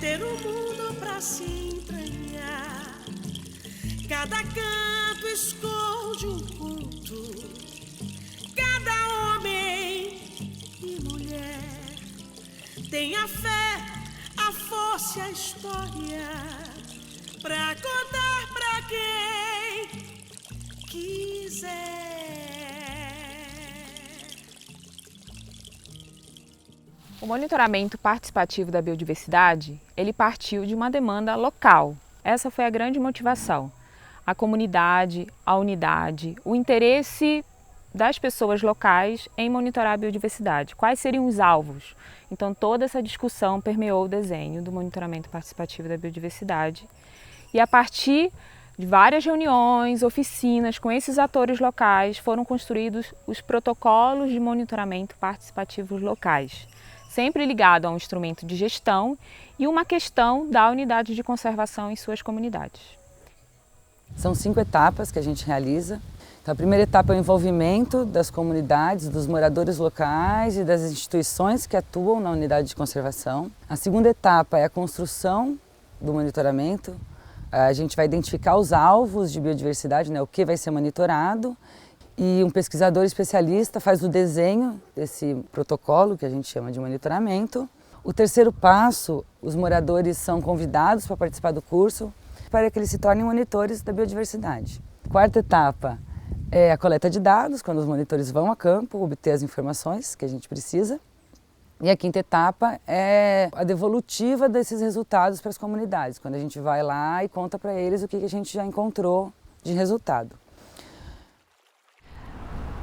ter um mundo pra se entranhar. Cada canto esconde um conto, cada homem e mulher tem a fé, a força e a história pra contar pra quem quiser. O monitoramento participativo da biodiversidade, ele partiu de uma demanda local. Essa foi a grande motivação. A comunidade, a unidade, o interesse das pessoas locais em monitorar a biodiversidade. Quais seriam os alvos? Então toda essa discussão permeou o desenho do monitoramento participativo da biodiversidade. E a partir de várias reuniões, oficinas com esses atores locais, foram construídos os protocolos de monitoramento participativos locais, sempre ligado a um instrumento de gestão e uma questão da unidade de conservação em suas comunidades. São 5 etapas que a gente realiza. Então, a primeira etapa é o envolvimento das comunidades, dos moradores locais e das instituições que atuam na unidade de conservação. A segunda etapa é a construção do monitoramento. A gente vai identificar os alvos de biodiversidade, né, o que vai ser monitorado. E um pesquisador especialista faz o desenho desse protocolo, que a gente chama de monitoramento. O terceiro passo, os moradores são convidados para participar do curso, para que eles se tornem monitores da biodiversidade. Quarta etapa é a coleta de dados, quando os monitores vão a campo, obter as informações que a gente precisa. E a quinta etapa é a devolutiva desses resultados para as comunidades, quando a gente vai lá e conta para eles o que a gente já encontrou de resultado.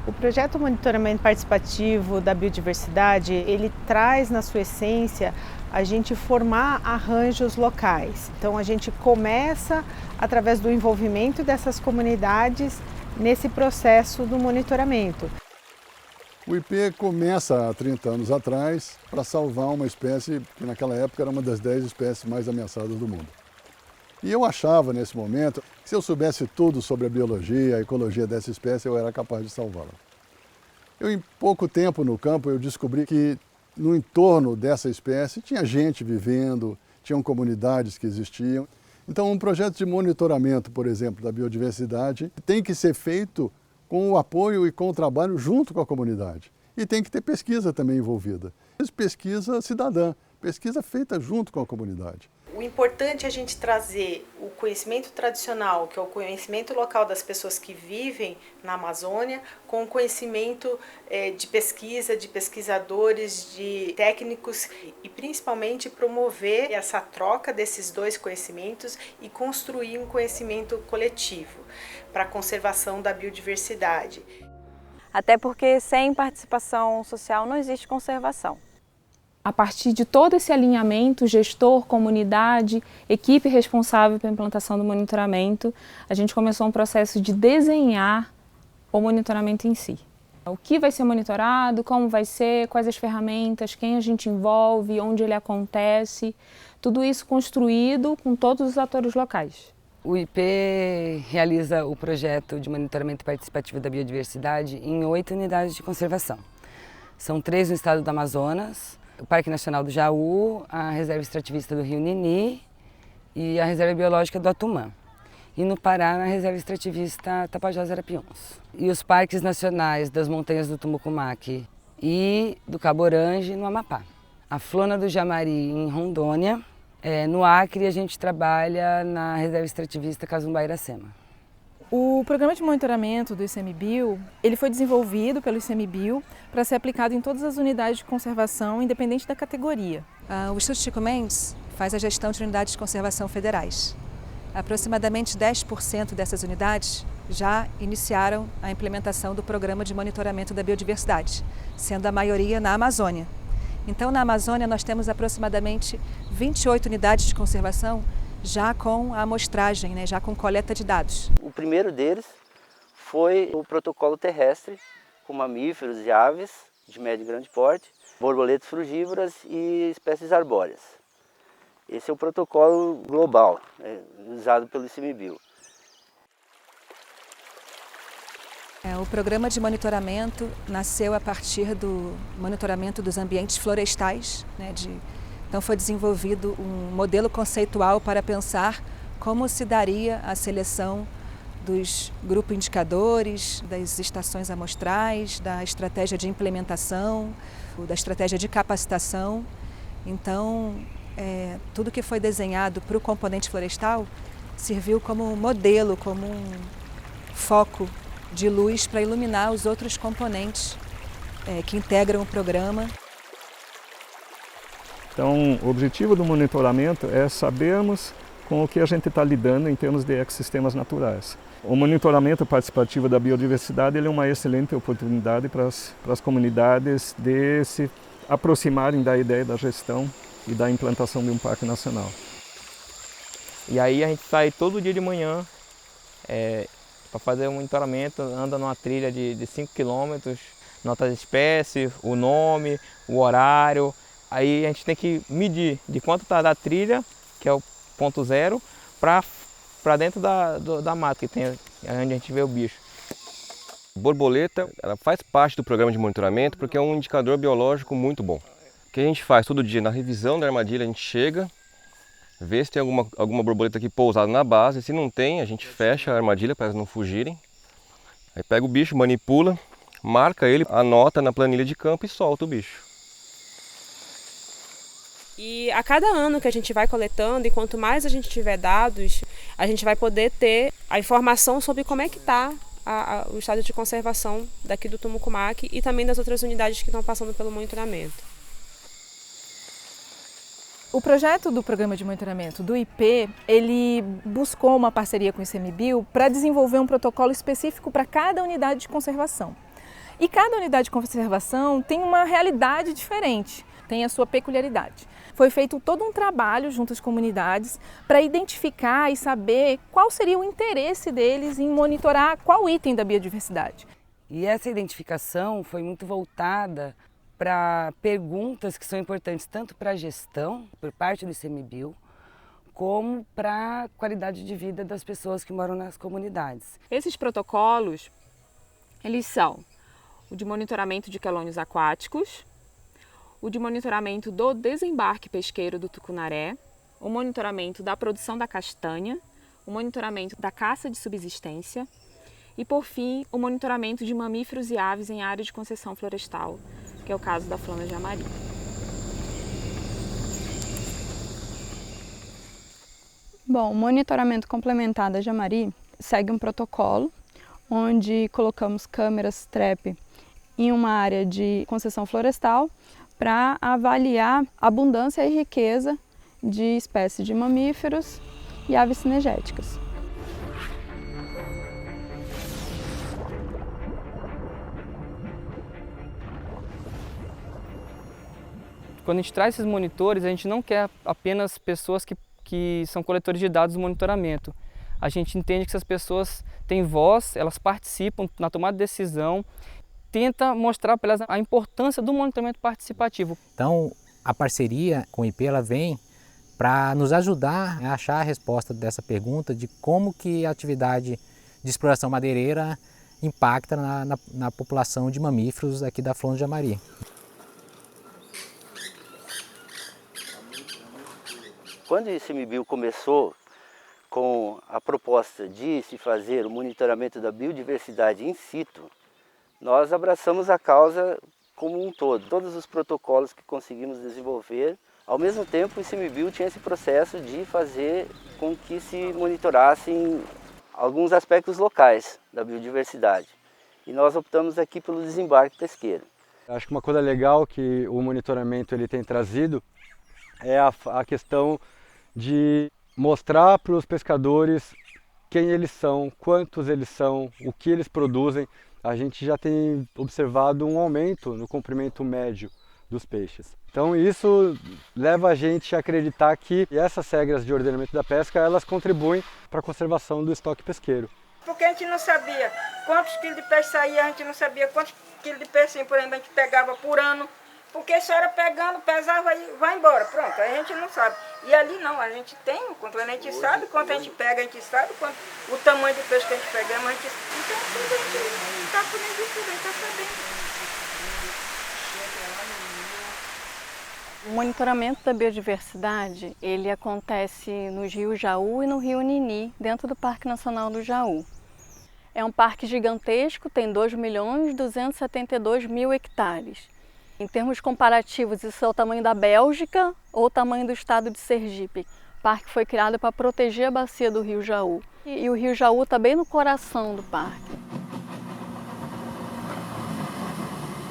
O projeto Monitoramento Participativo da Biodiversidade, ele traz na sua essência a gente formar arranjos locais. Então a gente começa através do envolvimento dessas comunidades nesse processo do monitoramento. O IP começa há 30 anos atrás para salvar uma espécie que naquela época era uma das 10 espécies mais ameaçadas do mundo. E eu achava nesse momento que se eu soubesse tudo sobre a biologia, a ecologia dessa espécie, eu era capaz de salvá-la. Em pouco tempo no campo eu descobri que no entorno dessa espécie tinha gente vivendo, tinham comunidades que existiam. Então um projeto de monitoramento, por exemplo, da biodiversidade tem que ser feito com o apoio e com o trabalho junto com a comunidade. E tem que ter pesquisa também envolvida. Pesquisa cidadã, pesquisa feita junto com a comunidade. O importante é a gente trazer o conhecimento tradicional, que é o conhecimento local das pessoas que vivem na Amazônia, com o conhecimento de pesquisa, de pesquisadores, de técnicos e principalmente promover essa troca desses dois conhecimentos e construir um conhecimento coletivo para a conservação da biodiversidade. Até porque sem participação social não existe conservação. A partir de todo esse alinhamento, gestor, comunidade, equipe responsável pela implantação do monitoramento, a gente começou um processo de desenhar o monitoramento em si. O que vai ser monitorado, como vai ser, quais as ferramentas, quem a gente envolve, onde ele acontece, tudo isso construído com todos os atores locais. O IP realiza o projeto de monitoramento participativo da biodiversidade em 8 unidades de conservação. São 3 no estado do Amazonas, o Parque Nacional do Jaú, a Reserva Extrativista do Rio Nini e a Reserva Biológica do Atumã. E no Pará, na Reserva Extrativista Tapajós-Arapiuns. E os parques nacionais das montanhas do Tumucumaque e do Cabo Orange, no Amapá. A Flona do Jamari, em Rondônia. No Acre, a gente trabalha na Reserva Extrativista Casumba-Iracema. O programa de monitoramento do ICMBio, ele foi desenvolvido pelo ICMBio para ser aplicado em todas as unidades de conservação, independente da categoria. O Instituto Chico Mendes faz a gestão de unidades de conservação federais. Aproximadamente 10% dessas unidades já iniciaram a implementação do programa de monitoramento da biodiversidade, sendo a maioria na Amazônia. Então, na Amazônia, nós temos aproximadamente 28 unidades de conservação já com a amostragem, já com coleta de dados. O primeiro deles foi o protocolo terrestre, com mamíferos e aves de médio e grande porte, borboletas frugívoras e espécies arbóreas. Esse é o protocolo global, usado pelo ICMBio. O programa de monitoramento nasceu a partir do monitoramento dos ambientes florestais, de Então foi desenvolvido um modelo conceitual para pensar como se daria a seleção dos grupos indicadores, das estações amostrais, da estratégia de implementação, da estratégia de capacitação. Então, tudo que foi desenhado para o componente florestal serviu como modelo, como um foco de luz para iluminar os outros componentes que integram o programa. Então, o objetivo do monitoramento é sabermos com o que a gente está lidando em termos de ecossistemas naturais. O monitoramento participativo da biodiversidade ele é uma excelente oportunidade para as comunidades de se aproximarem da ideia da gestão e da implantação de um parque nacional. E aí a gente sai todo dia de manhã para fazer um monitoramento, anda numa trilha de 5 km, nota as espécies, o nome, o horário. Aí a gente tem que medir de quanto está da trilha, que é o ponto zero, para dentro da mata, que tem onde a gente vê o bicho. Borboleta, ela faz parte do programa de monitoramento porque é um indicador biológico muito bom. O que a gente faz todo dia na revisão da armadilha, a gente chega, vê se tem alguma borboleta aqui pousada na base. Se não tem, a gente fecha a armadilha para elas não fugirem. Aí pega o bicho, manipula, marca ele, anota na planilha de campo e solta o bicho. E a cada ano que a gente vai coletando, e quanto mais a gente tiver dados, a gente vai poder ter a informação sobre como é que está o estado de conservação daqui do Tumucumaque e também das outras unidades que estão passando pelo monitoramento. O projeto do Programa de Monitoramento do IP, ele buscou uma parceria com o ICMBio para desenvolver um protocolo específico para cada unidade de conservação. E cada unidade de conservação tem uma realidade diferente, tem a sua peculiaridade. Foi feito todo um trabalho junto às comunidades para identificar e saber qual seria o interesse deles em monitorar qual item da biodiversidade. E essa identificação foi muito voltada para perguntas que são importantes tanto para a gestão, por parte do ICMBio, como para a qualidade de vida das pessoas que moram nas comunidades. Esses protocolos, eles são o de monitoramento de quelônios aquáticos, o de monitoramento do desembarque pesqueiro do tucunaré, o monitoramento da produção da castanha, o monitoramento da caça de subsistência e, por fim, o monitoramento de mamíferos e aves em área de concessão florestal, que é o caso da Flona Jamari. Bom, o monitoramento complementar da Jamari segue um protocolo onde colocamos câmeras trap em uma área de concessão florestal para avaliar a abundância e riqueza de espécies de mamíferos e aves cinegéticas. Quando a gente traz esses monitores, a gente não quer apenas pessoas que são coletores de dados do monitoramento. A gente entende que essas pessoas têm voz, elas participam na tomada de decisão, tenta mostrar para elas a importância do monitoramento participativo. Então, a parceria com o IP ela vem para nos ajudar a achar a resposta dessa pergunta de como que a atividade de exploração madeireira impacta na população de mamíferos aqui da Flona Jamari. Quando o ICMBio começou com a proposta de se fazer o monitoramento da biodiversidade in situ, nós abraçamos a causa como um todo, todos os protocolos que conseguimos desenvolver. Ao mesmo tempo, o ICMBio tinha esse processo de fazer com que se monitorassem alguns aspectos locais da biodiversidade. E nós optamos aqui pelo desembarque pesqueiro. Acho que uma coisa legal que o monitoramento ele tem trazido é a questão de mostrar para os pescadores quem eles são, quantos eles são, o que eles produzem. A gente já tem observado um aumento no comprimento médio dos peixes. Então isso leva a gente a acreditar que essas regras de ordenamento da pesca, elas contribuem para a conservação do estoque pesqueiro. Porque a gente não sabia quantos quilos de peixe saía, a gente não sabia quantos quilos de peixe, por exemplo, a gente pegava por ano. Porque só era pegando, pesava e vai embora, pronto, a gente não sabe. E ali não, a gente tem o controle, a gente sabe quanto a gente pega, a gente sabe quanto, o tamanho do peixe que a gente pegamos, a gente, então tudo a gente está podendo tudo, a gente está sabendo. O monitoramento da biodiversidade, ele acontece nos rios Jaú e no rio Nini, dentro do Parque Nacional do Jaú. É um parque gigantesco, tem 2.272.000 hectares. Em termos comparativos, isso é o tamanho da Bélgica ou o tamanho do estado de Sergipe. O parque foi criado para proteger a bacia do rio Jaú. E o rio Jaú está bem no coração do parque.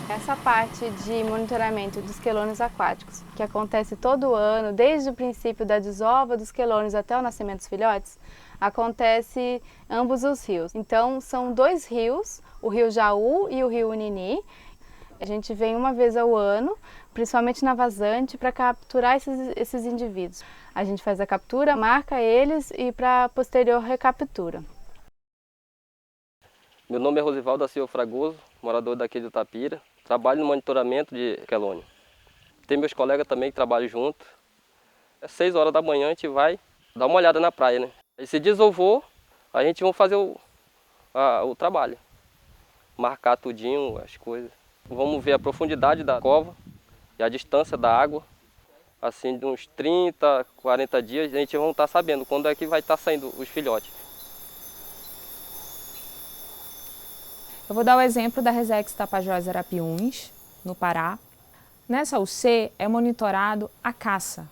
Essa parte de monitoramento dos quelônios aquáticos, que acontece todo ano, desde o princípio da desova dos quelônios até o nascimento dos filhotes, acontece em ambos os rios. Então, são 2 rios, o rio Jaú e o rio Nini. A gente vem uma vez ao ano, principalmente na vazante, para capturar esses indivíduos. A gente faz a captura, marca eles e para posterior recaptura. Meu nome é Rosivaldo da Silva Fragoso, morador daqui de Itapira. Trabalho no monitoramento de quelônio. Tem meus colegas também que trabalham junto. Às 6 horas da manhã a gente vai dar uma olhada na praia, né? Aí se desovou, a gente vai fazer o trabalho. Marcar tudinho, as coisas. Vamos ver a profundidade da cova e a distância da água. Assim, de uns 30, 40 dias, a gente vai estar sabendo quando é que vai estar saindo os filhotes. Eu vou dar o exemplo da Resex Tapajós Arapiuns, no Pará. Nessa UC é monitorado a caça.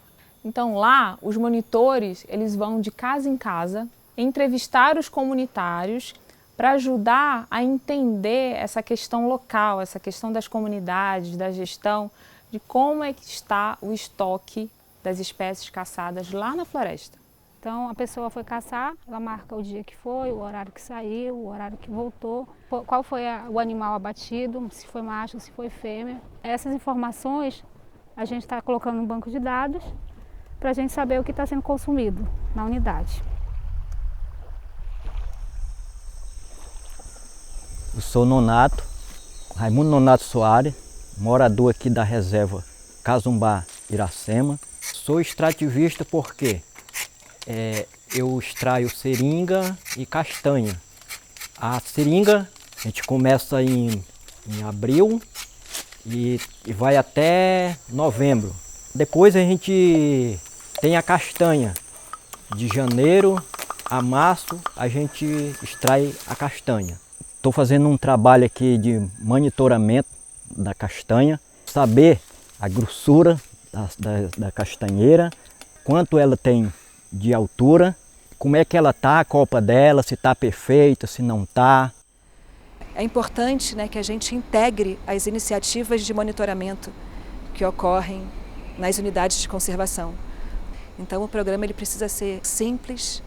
Então lá, os monitores eles vão de casa em casa entrevistar os comunitários para ajudar a entender essa questão local, essa questão das comunidades, da gestão, de como é que está o estoque das espécies caçadas lá na floresta. Então, a pessoa foi caçar, ela marca o dia que foi, o horário que saiu, o horário que voltou, qual foi o animal abatido, se foi macho, se foi fêmea. Essas informações a gente está colocando no banco de dados para a gente saber o que está sendo consumido na unidade. Eu sou Nonato, Raimundo Nonato Soares, morador aqui da reserva Casumbá Iracema. Sou extrativista porque eu extraio seringa e castanha. A seringa a gente começa em abril e vai até novembro. Depois a gente tem a castanha. De janeiro a março a gente extrai a castanha. Estou fazendo um trabalho aqui de monitoramento da castanha, saber a grossura da castanheira, quanto ela tem de altura, como é que ela está, a copa dela, se está perfeita, se não está. É importante, né, que a gente integre as iniciativas de monitoramento que ocorrem nas unidades de conservação. Então o programa ele precisa ser simples,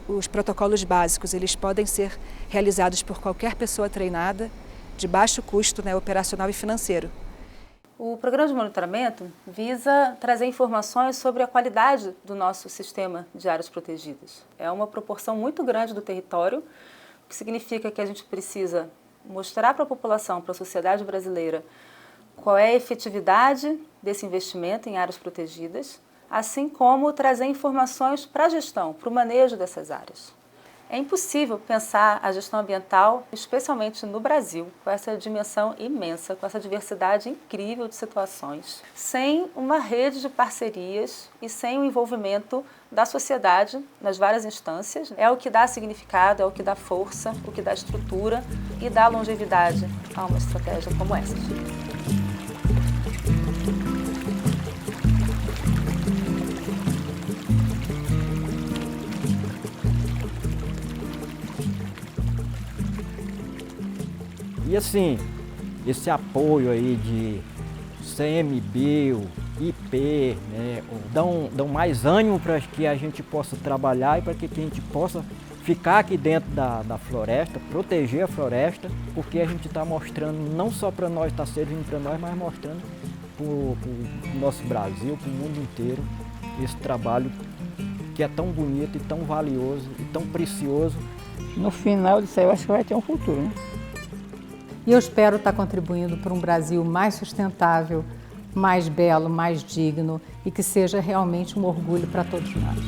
os protocolos básicos eles podem ser realizados por qualquer pessoa treinada, de baixo custo, né, operacional e financeiro. O programa de monitoramento visa trazer informações sobre a qualidade do nosso sistema de áreas protegidas. É uma proporção muito grande do território, o que significa que a gente precisa mostrar para a população, para a sociedade brasileira, qual é a efetividade desse investimento em áreas protegidas, assim como trazer informações para a gestão, para o manejo dessas áreas. É impossível pensar a gestão ambiental, especialmente no Brasil, com essa dimensão imensa, com essa diversidade incrível de situações, sem uma rede de parcerias e sem o envolvimento da sociedade nas várias instâncias. É o que dá significado, é o que dá força, o que dá estrutura e dá longevidade a uma estratégia como essa. E assim, esse apoio aí de CMBio, IP, né, dão mais ânimo para que a gente possa trabalhar e para que a gente possa ficar aqui dentro da floresta, proteger a floresta, porque a gente está mostrando, não só para nós, está servindo para nós, mas mostrando para o nosso Brasil, para o mundo inteiro, esse trabalho que é tão bonito e tão valioso e tão precioso. No final disso aí eu acho que vai ter um futuro, né? E eu espero estar contribuindo para um Brasil mais sustentável, mais belo, mais digno e que seja realmente um orgulho para todos nós.